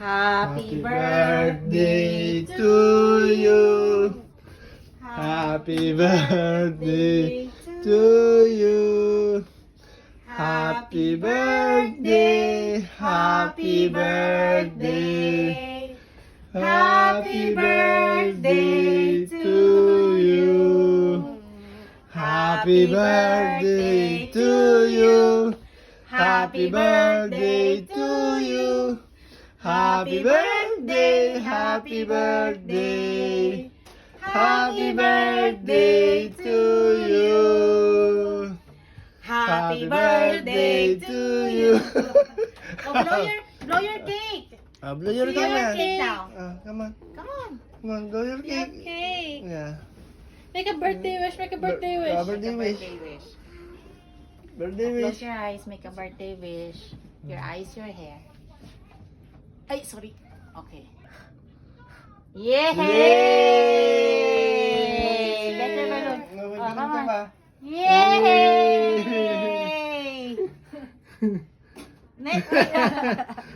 Happy birthday to you. Happy birthday to you. Happy birthday. Happy birthday. Happy birthday to you. Happy birthday to you. Happy birthday to you. Happy birthday, happy birthday. Happy birthday to you. Happy birthday to you. Oh, blow your cake. Blow your Blow your cake. cake now. Come on. Come on. Come on, blow your Your cake. cake. Yeah. Make a birthday wish, make a birthday wish. Birthday wish. wish. Birthday Close wish. your eyes, make a birthday wish. Your eyes, your hair. Ay, sorry. Okay. Yay! Get your balloon. Oh, come on. Yay! Next.